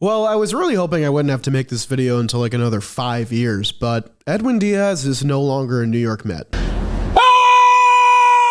Well, I was really hoping I wouldn't have to make this video until like another 5 years, but Edwin Diaz is no longer a New York Met.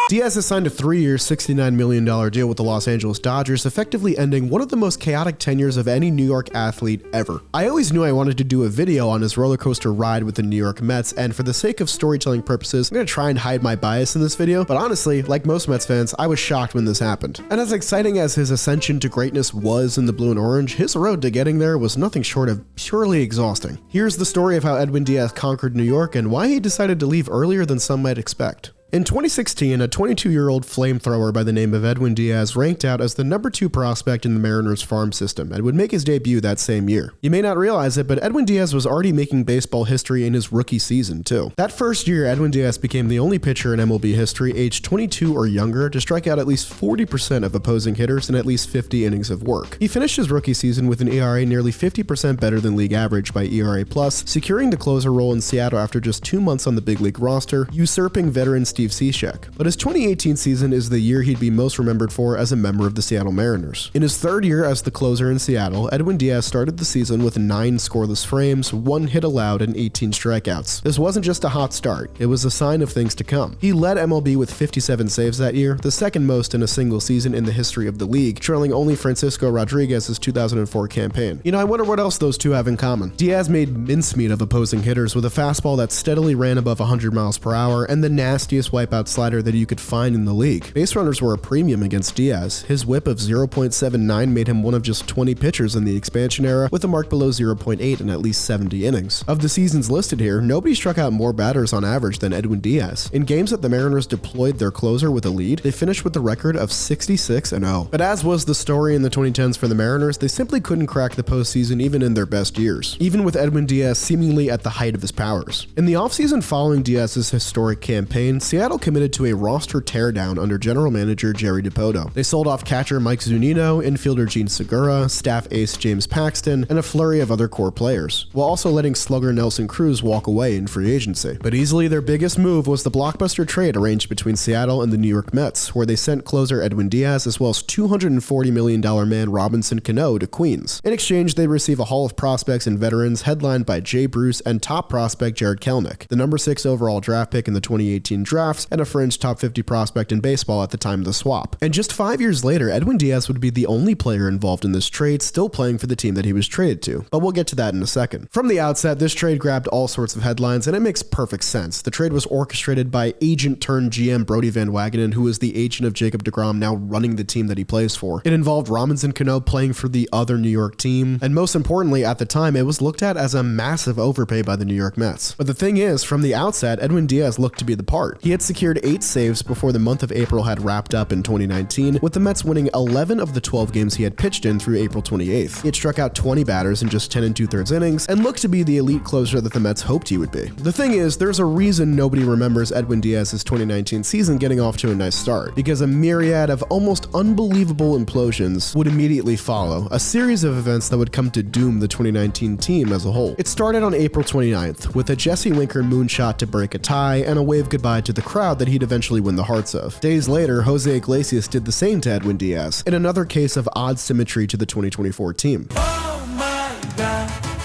Diaz has signed a 3-year, $69 million deal with the Los Angeles Dodgers, effectively ending one of the most chaotic tenures of any New York athlete ever. I always knew I wanted to do a video on his roller coaster ride with the New York Mets, and for the sake of storytelling purposes, I'm going to try and hide my bias in this video, but honestly, like most Mets fans, I was shocked when this happened. And as exciting as his ascension to greatness was in the blue and orange, his road to getting there was nothing short of purely exhausting. Here's the story of how Edwin Diaz conquered New York and why he decided to leave earlier than some might expect. In 2016, a 22-year-old flamethrower by the name of Edwin Diaz ranked out as the number 2 prospect in the Mariners farm system and would make his debut that same year. You may not realize it, but Edwin Diaz was already making baseball history in his rookie season, too. That first year, Edwin Diaz became the only pitcher in MLB history aged 22 or younger to strike out at least 40% of opposing hitters in at least 50 innings of work. He finished his rookie season with an ERA nearly 50% better than league average by ERA+, securing the closer role in Seattle after just 2 months on the big league roster, usurping veteran Steve Cishek. But his 2018 season is the year he'd be most remembered for as a member of the Seattle Mariners. In his 3rd year as the closer in Seattle, Edwin Diaz started the season with 9 scoreless frames, 1 hit allowed, and 18 strikeouts. This wasn't just a hot start, it was a sign of things to come. He led MLB with 57 saves that year, the second most in a single season in the history of the league, trailing only Francisco Rodriguez's 2004 campaign. You know, I wonder what else those two have in common. Diaz made mincemeat of opposing hitters with a fastball that steadily ran above 100 miles per hour and the nastiest wipeout slider that you could find in the league. Base runners were a premium against Diaz. His whip of 0.79 made him one of just 20 pitchers in the expansion era, with a mark below 0.8 in at least 70 innings. Of the seasons listed here, nobody struck out more batters on average than Edwin Diaz. In games that the Mariners deployed their closer with a lead, they finished with a record of 66-0. But as was the story in the 2010s for the Mariners, they simply couldn't crack the postseason even in their best years, even with Edwin Diaz seemingly at the height of his powers. In the offseason following Diaz's historic campaign, Seattle committed to a roster teardown under general manager Jerry Dipoto. They sold off catcher Mike Zunino, infielder Gene Segura, staff ace James Paxton, and a flurry of other core players, while also letting slugger Nelson Cruz walk away in free agency. But easily their biggest move was the blockbuster trade arranged between Seattle and the New York Mets, where they sent closer Edwin Diaz as well as $240 million man Robinson Cano to Queens. In exchange, they'd receive a haul of prospects and veterans headlined by Jay Bruce and top prospect Jared Kelenic, the number 6 overall draft pick in the 2018 drafts, and a fringe top 50 prospect in baseball at the time of the swap. And just 5 years later, Edwin Diaz would be the only player involved in this trade still playing for the team that he was traded to, but we'll get to that in a second. From the outset, this trade grabbed all sorts of headlines, and it makes perfect sense. The trade was orchestrated by agent turned GM Brodie Van Wagenen, who is the agent of Jacob deGrom, now running the team that he plays for. It involved Robinson Cano playing for the other New York team, and most importantly, at the time, it was looked at as a massive overpay by the New York Mets. But the thing is, from the outset, Edwin Diaz looked to be the part. He had secured 8 saves before the month of April had wrapped up in 2019, with the Mets winning 11 of the 12 games he had pitched in through April 28th. He had struck out 20 batters in just 10 2/3 innings, and looked to be the elite closer that the Mets hoped he would be. The thing is, there's a reason nobody remembers Edwin Diaz's 2019 season getting off to a nice start, because a myriad of almost unbelievable implosions would immediately follow, a series of events that would come to doom the 2019 team as a whole. It started on April 29th, with a Jesse Winker moonshot to break a tie and a wave goodbye to the crowd that he'd eventually win the hearts of. Days later, Jose Iglesias did the same to Edwin Diaz, in another case of odd symmetry to the 2024 team.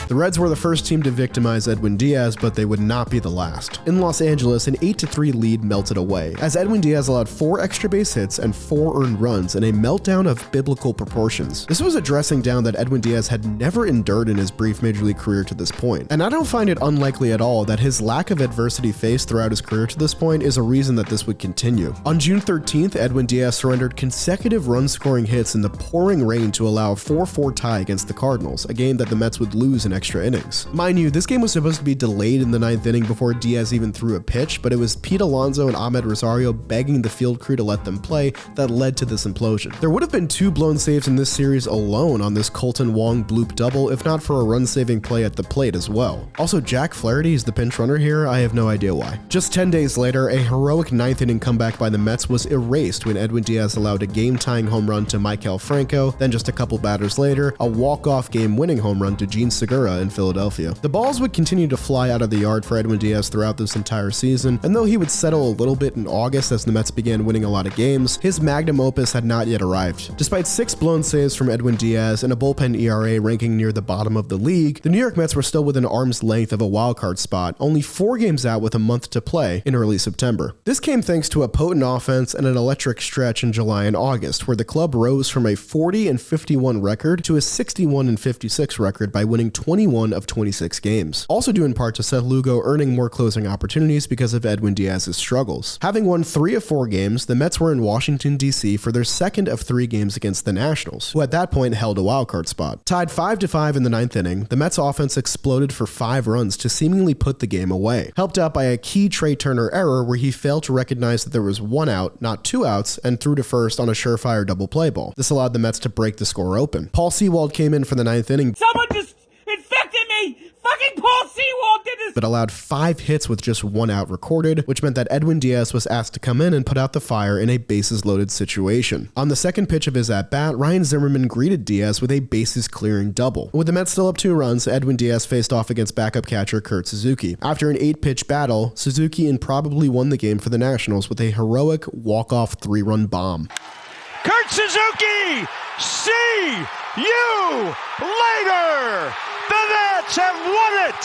The Reds were the first team to victimize Edwin Diaz, but they would not be the last. In Los Angeles, an 8-3 lead melted away, as Edwin Diaz allowed 4 extra base hits and 4 earned runs in a meltdown of biblical proportions. This was a dressing down that Edwin Diaz had never endured in his brief major league career to this point, and I don't find it unlikely at all that his lack of adversity faced throughout his career to this point is a reason that this would continue. On June 13th, Edwin Diaz surrendered consecutive run-scoring hits in the pouring rain to allow a 4-4 tie against the Cardinals, a game that the Mets would lose in extra innings. Mind you, this game was supposed to be delayed in the 9th inning before Diaz even threw a pitch, but it was Pete Alonso and Ahmed Rosario begging the field crew to let them play that led to this implosion. There would have been 2 blown saves in this series alone on this Colton Wong bloop double, if not for a run-saving play at the plate as well. Also, Jack Flaherty is the pinch runner here. I have no idea why. Just 10 days later, a heroic 9th inning comeback by the Mets was erased when Edwin Diaz allowed a game-tying home run to Maikel Franco. Then just a couple batters later, a walk-off game-winning home run to Gene Segura era in Philadelphia. The balls would continue to fly out of the yard for Edwin Diaz throughout this entire season, and though he would settle a little bit in August as the Mets began winning a lot of games, his magnum opus had not yet arrived. Despite 6 blown saves from Edwin Diaz and a bullpen ERA ranking near the bottom of the league, the New York Mets were still within arm's length of a wildcard spot, only 4 games out with a month to play in early September. This came thanks to a potent offense and an electric stretch in July and August, where the club rose from a 40-51 record to a 61-56 record by winning 21 of 26 games. Also due in part to Seth Lugo earning more closing opportunities because of Edwin Diaz's struggles. Having won 3 of 4 games, the Mets were in Washington, D.C. for their second of 3 games against the Nationals, who at that point held a wildcard spot. Tied 5-5 in the 9th inning, the Mets offense exploded for 5 runs to seemingly put the game away, helped out by a key Trey Turner error where he failed to recognize that there was 1 out, not 2 outs, and threw to first on a surefire double play ball. This allowed the Mets to break the score open. Paul Sewald came in for the 9th inning. Someone just infected me! Fucking Paul Sewald did this! But allowed 5 hits with just 1 out recorded, which meant that Edwin Diaz was asked to come in and put out the fire in a bases-loaded situation. On the second pitch of his at-bat, Ryan Zimmerman greeted Diaz with a bases-clearing double. With the Mets still up 2 runs, Edwin Diaz faced off against backup catcher Kurt Suzuki. After an 8-pitch battle, Suzuki improbably won the game for the Nationals with a heroic walk-off 3-run bomb. Kurt Suzuki! See you later! The Nats have won it!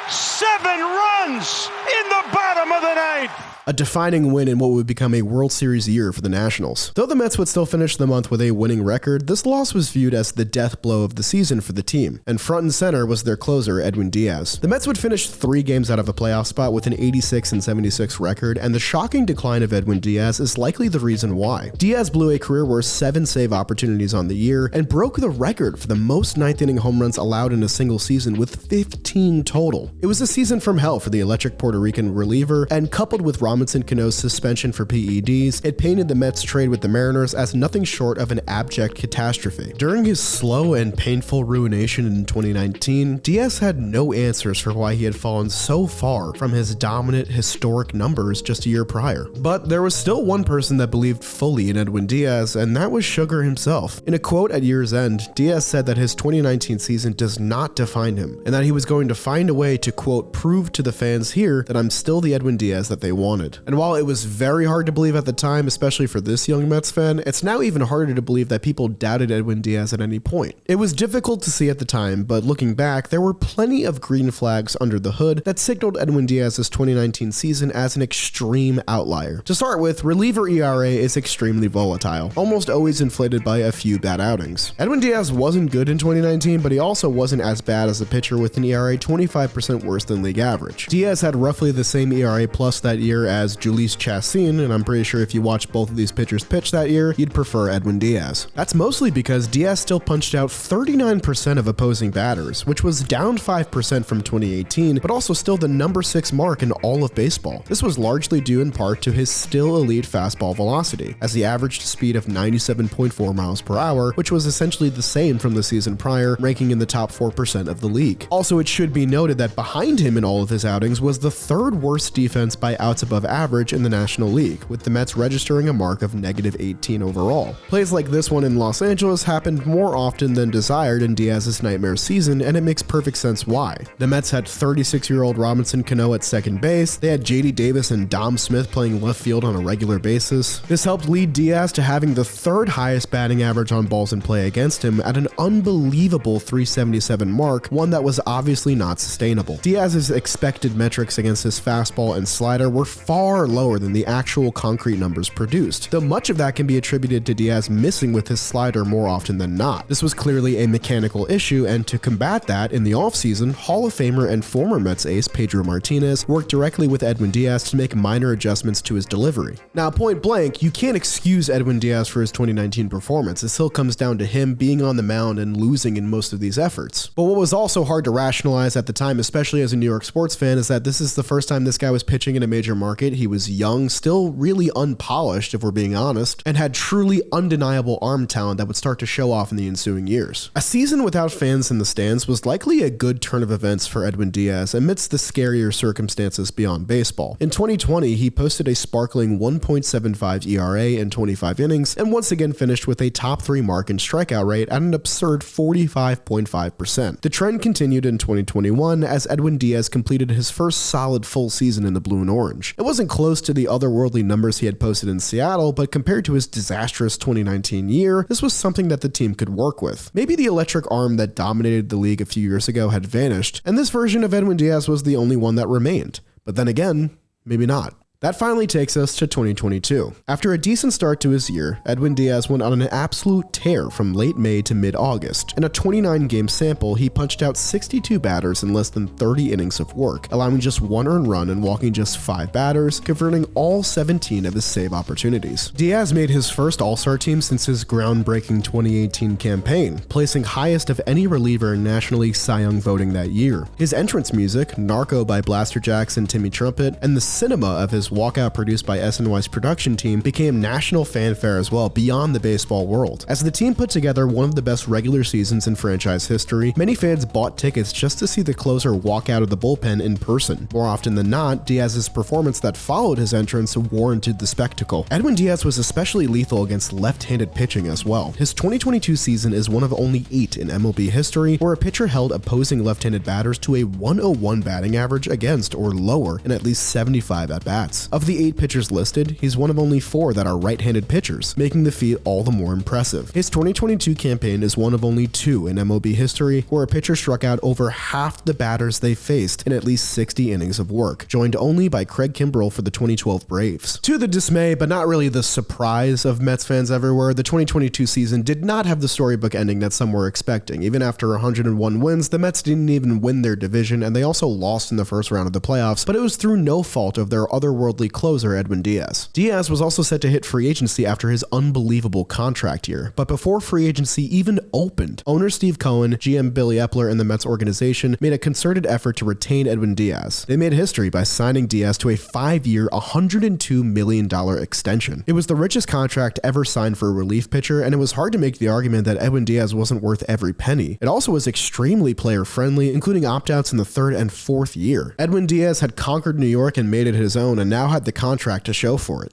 7 runs in the bottom of the 9th! A defining win in what would become a World Series year for the Nationals. Though the Mets would still finish the month with a winning record, this loss was viewed as the death blow of the season for the team, and front and center was their closer, Edwin Diaz. The Mets would finish 3 games out of a playoff spot with an 86-76 record, and the shocking decline of Edwin Diaz is likely the reason why. Diaz blew a career-worst 7 save opportunities on the year, and broke the record for the most 9th-inning home runs allowed in a single season with 15 total. It was a season from hell for the electric Puerto Rican reliever, and coupled with Robinson Cano's suspension for PEDs, it painted the Mets' trade with the Mariners as nothing short of an abject catastrophe. During his slow and painful ruination in 2019, Diaz had no answers for why he had fallen so far from his dominant, historic numbers just a year prior. But there was still one person that believed fully in Edwin Diaz, and that was Sugar himself. In a quote at year's end, Diaz said that his 2019 season does not define him, and that he was going to find a way to, quote, prove to the fans here that I'm still the Edwin Diaz that they wanted. And while it was very hard to believe at the time, especially for this young Mets fan, it's now even harder to believe that people doubted Edwin Diaz at any point. It was difficult to see at the time, but looking back, there were plenty of green flags under the hood that signaled Edwin Diaz's 2019 season as an extreme outlier. To start with, reliever ERA is extremely volatile, almost always inflated by a few bad outings. Edwin Diaz wasn't good in 2019, but he also wasn't as bad as a pitcher with an ERA 25% worse than league average. Diaz had roughly the same ERA plus that year as Jhoulys Chacin, and I'm pretty sure if you watch both of these pitchers pitch that year, you'd prefer Edwin Diaz. That's mostly because Diaz still punched out 39% of opposing batters, which was down 5% from 2018, but also still the number 6 mark in all of baseball. This was largely due in part to his still elite fastball velocity, as he averaged a speed of 97.4 miles per hour, which was essentially the same from the season prior, ranking in the top 4% of the league. Also, it should be noted that behind him in all of his outings was the 3rd worst defense by outs above average in the National League, with the Mets registering a mark of -18 overall. Plays like this one in Los Angeles happened more often than desired in Diaz's nightmare season, and it makes perfect sense why. The Mets had 36-year-old Robinson Cano at second base, they had JD Davis and Dom Smith playing left field on a regular basis. This helped lead Diaz to having the 3rd highest batting average on balls in play against him at an unbelievable 377 mark, one that was obviously not sustainable. Diaz's expected metrics against his fastball and slider were far lower than the actual concrete numbers produced, though much of that can be attributed to Diaz missing with his slider more often than not. This was clearly a mechanical issue, and to combat that, in the offseason, Hall of Famer and former Mets ace Pedro Martinez worked directly with Edwin Diaz to make minor adjustments to his delivery. Now, point blank, you can't excuse Edwin Diaz for his 2019 performance. It still comes down to him being on the mound and losing in most of these efforts. But what was also hard to rationalize at the time, especially especially as a New York sports fan, is that this is the first time this guy was pitching in a major market. He was young, still really unpolished, if we're being honest, and had truly undeniable arm talent that would start to show off in the ensuing years. A season without fans in the stands was likely a good turn of events for Edwin Diaz amidst the scarier circumstances beyond baseball. In 2020, he posted a sparkling 1.75 ERA in 25 innings and once again finished with a top 3 mark in strikeout rate at an absurd 45.5%. The trend continued in 2021 as Edwin Diaz completed his first solid full season in the blue and orange. It wasn't close to the otherworldly numbers he had posted in Seattle, but compared to his disastrous 2019 year, this was something that the team could work with. Maybe the electric arm that dominated the league a few years ago had vanished, and this version of Edwin Diaz was the only one that remained. But then again, maybe not. That finally takes us to 2022. After a decent start to his year, Edwin Diaz went on an absolute tear from late May to mid-August. In a 29-game sample, he punched out 62 batters in less than 30 innings of work, allowing just 1 earned run and walking just 5 batters, converting all 17 of his save opportunities. Diaz made his first All-Star team since his groundbreaking 2018 campaign, placing highest of any reliever in National League Cy Young voting that year. His entrance music, Narco by Blaster Jackson, Timmy Trumpet, and the cinema of his walkout produced by SNY's production team became national fanfare as well beyond the baseball world. As the team put together one of the best regular seasons in franchise history, many fans bought tickets just to see the closer walk out of the bullpen in person. More often than not, Diaz's performance that followed his entrance warranted the spectacle. Edwin Diaz was especially lethal against left-handed pitching as well. His 2022 season is one of only 8 in MLB history where a pitcher held opposing left-handed batters to a 101 batting average against or lower in at least 75 at-bats. Of the 8 pitchers listed, he's one of only 4 that are right-handed pitchers, making the feat all the more impressive. His 2022 campaign is one of only 2 in MLB history where a pitcher struck out over half the batters they faced in at least 60 innings of work, joined only by Craig Kimbrell for the 2012 Braves. To the dismay, but not really the surprise of Mets fans everywhere, the 2022 season did not have the storybook ending that some were expecting. Even after 101 wins, the Mets didn't even win their division, and they also lost in the first round of the playoffs, but it was through no fault of their otherworldly closer Edwin Diaz. Diaz was also set to hit free agency after his unbelievable contract year, but before free agency even opened, owner Steve Cohen, GM Billy Epler, and the Mets organization made a concerted effort to retain Edwin Diaz. They made history by signing Diaz to a 5-year, $102 million extension. It was the richest contract ever signed for a relief pitcher, and it was hard to make the argument that Edwin Diaz wasn't worth every penny. It also was extremely player-friendly, including opt-outs in the 3rd and 4th year. Edwin Diaz had conquered New York and made it his own, and now had the contract to show for it.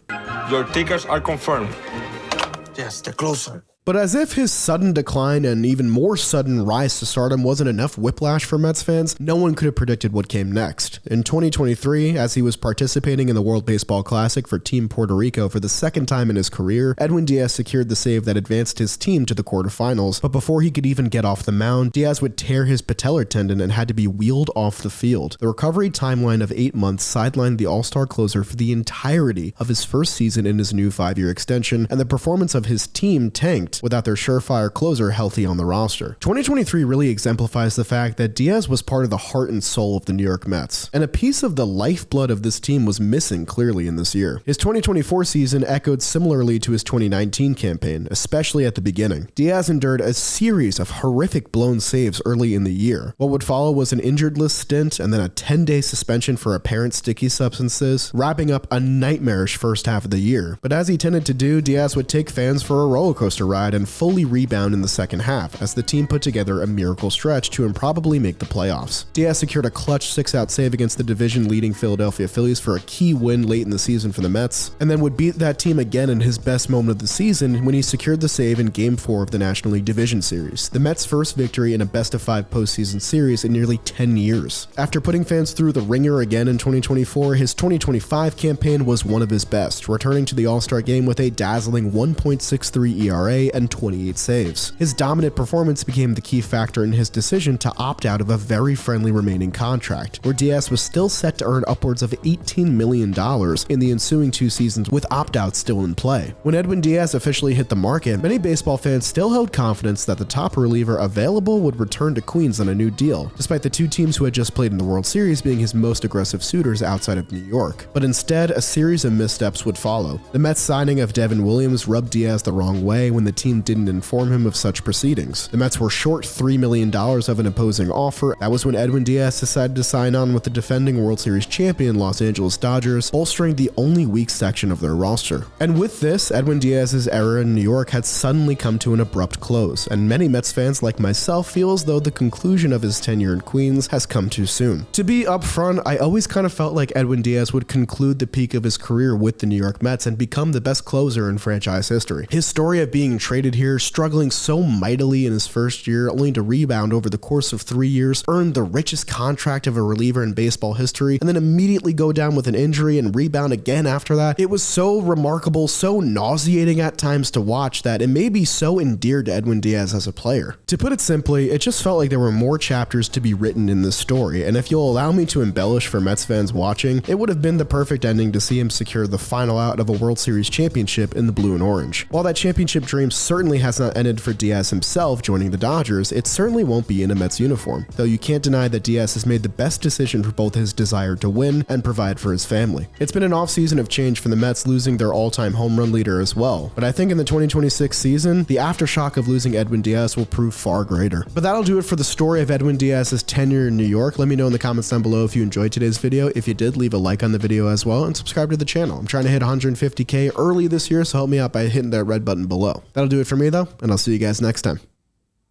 Your tickets are confirmed. Yes, the closer. But as if his sudden decline and even more sudden rise to stardom wasn't enough whiplash for Mets fans, no one could have predicted what came next. In 2023, as he was participating in the World Baseball Classic for Team Puerto Rico for the 2nd time in his career, Edwin Diaz secured the save that advanced his team to the quarterfinals, but before he could even get off the mound, Diaz would tear his patellar tendon and had to be wheeled off the field. The recovery timeline of 8 months sidelined the All-Star closer for the entirety of his first season in his new 5-year extension, and the performance of his team tanked without their surefire closer healthy on the roster. 2023 really exemplifies the fact that Diaz was part of the heart and soul of the New York Mets, and a piece of the lifeblood of this team was missing clearly in this year. His 2024 season echoed similarly to his 2019 campaign, especially at the beginning. Diaz endured a series of horrific blown saves early in the year. What would follow was an injured list stint and then a 10-day suspension for apparent sticky substances, wrapping up a nightmarish first half of the year. But as he tended to do, Diaz would take fans for a roller coaster ride and fully rebound in the second half as the team put together a miracle stretch to improbably make the playoffs. Diaz secured a clutch 6-out save against the division-leading Philadelphia Phillies for a key win late in the season for the Mets, and then would beat that team again in his best moment of the season when he secured the save in Game 4 of the National League Division Series, the Mets' first victory in a best-of-5 postseason series in nearly 10 years. After putting fans through the ringer again in 2024, his 2025 campaign was one of his best, returning to the All-Star game with a dazzling 1.63 ERA and 28 saves. His dominant performance became the key factor in his decision to opt out of a very friendly remaining contract, where Diaz was still set to earn upwards of $18 million in the ensuing 2 seasons with opt-outs still in play. When Edwin Diaz officially hit the market, many baseball fans still held confidence that the top reliever available would return to Queens on a new deal, despite the 2 teams who had just played in the World Series being his most aggressive suitors outside of New York. But instead, a series of missteps would follow. The Mets signing of Devin Williams rubbed Diaz the wrong way when the team didn't inform him of such proceedings. The Mets were short $3 million of an opposing offer. That was when Edwin Diaz decided to sign on with the defending World Series champion Los Angeles Dodgers, bolstering the only weak section of their roster. And with this, Edwin Diaz's era in New York had suddenly come to an abrupt close, and many Mets fans like myself feel as though the conclusion of his tenure in Queens has come too soon. To be upfront, I always kind of felt like Edwin Diaz would conclude the peak of his career with the New York Mets and become the best closer in franchise history. His story of being traded here, struggling so mightily in his first year, only to rebound over the course of 3 years, earn the richest contract of a reliever in baseball history, and then immediately go down with an injury and rebound again after that. It was so remarkable, so nauseating at times to watch that it made me so endeared to Edwin Diaz as a player. To put it simply, it just felt like there were more chapters to be written in this story, and if you'll allow me to embellish for Mets fans watching, it would have been the perfect ending to see him secure the final out of a World Series championship in the blue and orange. While that championship dream certainly has not ended for Diaz himself joining the Dodgers, it certainly won't be in a Mets uniform, though you can't deny that Diaz has made the best decision for both his desire to win and provide for his family. It's been an offseason of change for the Mets, losing their all-time home run leader as well, but I think in the 2026 season, the aftershock of losing Edwin Diaz will prove far greater. But that'll do it for the story of Edwin Diaz's tenure in New York. Let me know in the comments down below if you enjoyed today's video. If you did, leave a like on the video as well and subscribe to the channel. I'm trying to hit 150K early this year, so help me out by hitting that red button below. That'll do it for me though, and I'll see you guys next time.